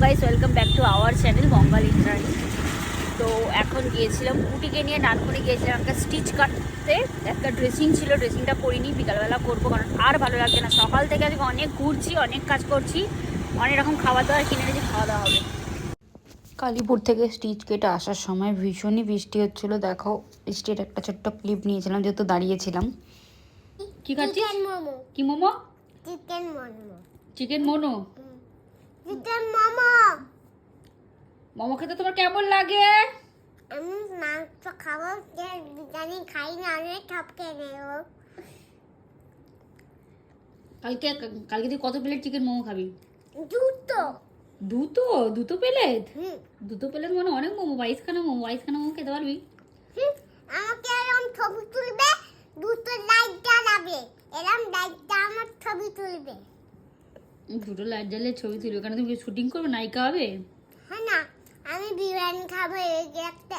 Guys, welcome back to our channel Mangal Indrani. তো এখন গিয়েছিলাম কুটিকে নিয়ে, ডানকুনি গিয়েছিলাম একটা স্টিচ কাটতে। একটা ড্রেসিং ছিল, ড্রেসিংটা করিনি, বিকালবেলা করবো, কারণ আর ভালো লাগছে না। সকাল থেকে আজকে অনেক ঘুরছি, অনেক কাজ করছি, অনেক রকম খাওয়া দাওয়া কিনে এনেছি, খাওয়া দাওয়া হবে। কালীপুর থেকে স্টিচ কেটে আসার সময় ভীষণই বৃষ্টি হচ্ছিল। দেখো, বৃষ্টির একটা ছোট্ট ক্লিপ নিয়েছিলাম যেহেতু দাঁড়িয়েছিলাম। কি খাচ্ছিস? কি momo? Chicken momo. Chicken momo? Chicken momo. Momo খেতে তোমার কেমন লাগে? আমি মাংস খাবো, বিরিয়ানি খাই না, অনেক ঠপকে নেব। কালকে তুই কত প্লেট চিকেন মোমো খাবি? দুটো। দুটো প্লেট? দুটো প্লেট মানে অনেক মোমো। 22খানা মোমো খেতে পারবি? আমাকে এরকম ছবি তুলবে, দুটো লাইট জ্বালাবে, এরকম লাইটটা আমার ছবি তুলবে। দুটো লাইট জ্বালিয়ে ছবি তুলবে? কারণ তুমি শুটিং করবে, নায়িকা হবে? হ্যাঁ না, আমি বিরিয়ানি খাবো, এই একটা।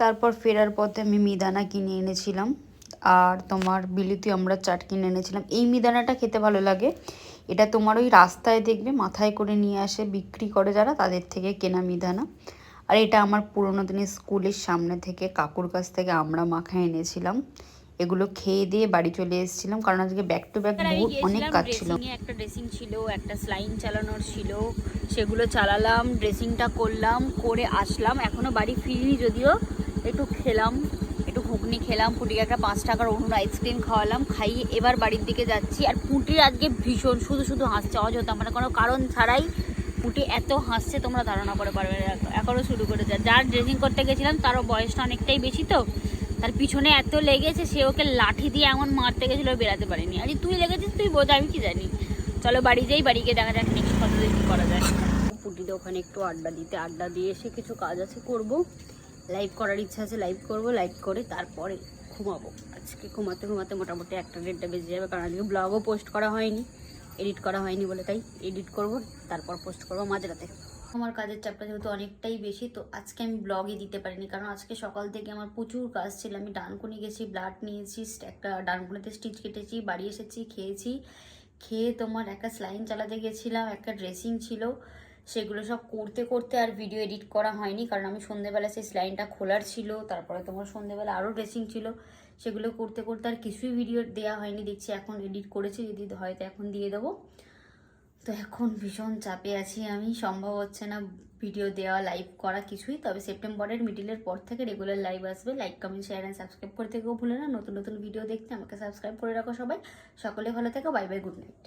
তারপর ফেরার পথে আমি মিদানা কিনে এনেছিলাম, আর তোমার বিলিতি আমরা চাট কিনে এনেছিলাম। এই মিদানাটা খেতে ভালো লাগে। এটা তোমার ওই রাস্তায় দেখবে মাথায় করে নিয়ে আসে, বিক্রি করে যারা, তাদের থেকে কেনা মিদানা। আর এটা আমার পুরোনো দিনের স্কুলের সামনে থেকে কাকুর কাছ থেকে আমরা মাখা এনেছিলাম। এগুলো খেয়ে দিয়ে বাড়ি চলে এসেছিলাম, কারণ আজকে ব্যাক টু ব্যাক অনেক কাজ ছিল। একটা ড্রেসিং ছিল, একটা স্লাইন চালানোর ছিল, সেগুলো চালালাম, ড্রেসিংটা করলাম, করে আসলাম। এখনো বাড়ি ফিরিনি, যদিও একটু খেলাম, একটু ঘুগনি খেলাম, পুটিকে একটা 5 টাকার অনুর আইসক্রিম খাওয়ালাম, খাইয়ে এবার বাড়ির দিকে যাচ্ছি। আর পুটির আজকে ভীষণ শুধু হাসছে, অযথা, মানে কোনো কারণ ছাড়াই পুটি এত হাসছে তোমরা ধারণা করে পারবে না। এখনও শুরু করে যায়। যার ড্রেসিং করতে গেছিলাম তারও বয়সটা অনেকটাই বেশি, তো তার পিছনে এত লেগেছে, সে ওকে লাঠি দিয়ে এমন মারতে গেছিলো, বেরাতে পারিনি। আরে তুই লেগেছিস, তুই বোঝা, আমি কি জানি। চলো বাড়ি যাই, বাড়ি গিয়ে দেখা যাক নেক্সট কতদিন কী করা যায়। পুটিতে ওখানে একটু আড্ডা দিয়ে এসে কিছু কাজ আছে করব, লাইভ করার ইচ্ছা আছে, লাইভ করব, লাইভ করে তারপরে ঘুমাবো। আজকে ঘুমাতে মোটামুটি 1-1:30 বেজে যাবে, কারণ আজকে ব্লগও পোস্ট করা হয়নি, এডিট করা হয়নি বলে, তাই এডিট করব, তারপর পোস্ট করবো মাঝরাতে। আমার কাজের চাপটা যেহেতু অনেকটাই বেশি, তো আজকে আমি ব্লগই দিতে পারিনি, কারণ আজকে সকাল থেকে আমার প্রচুর কাজ ছিল। আমি ডানকুনি গেছি, ব্লাড নিয়েছি, একটা ডানকুনিতে স্টিচ কেটেছি, বাড়ি এসেছি, খেয়ে তোমার একটা স্লাইন চালাতে গেছিলাম, একটা ড্রেসিং ছিল, সেগুলো সব করতে আর ভিডিও এডিট করা হয়নি, কারণ আমি সন্ধ্যেবেলা সেই স্লাইনটা খোলার ছিল। তারপরে তোমার সন্ধ্যেবেলা আরও ড্রেসিং ছিল, সেগুলো করতে আর কিছুই ভিডিও দেওয়া হয়নি। দেখছি এখন এডিট করেছি, যদি হয়তো এখন দিয়ে দেবো। তো এখন ভীষণ চাপে আছি আমি, সম্ভব হচ্ছে না ভিডিও দেওয়া, লাইভ করা কিছুই। তবে সেপ্টেম্বরের মিডিলের পর থেকে রেগুলার লাইভ আসবে। Like, comment, share and subscribe করতে কেউ ভুলে না। নতুন ভিডিও দেখতে আমাকে সাবস্ক্রাইব করে রাখো সবাই। সকলে ভালো থেকো, বাই বাই, গুড নাইট।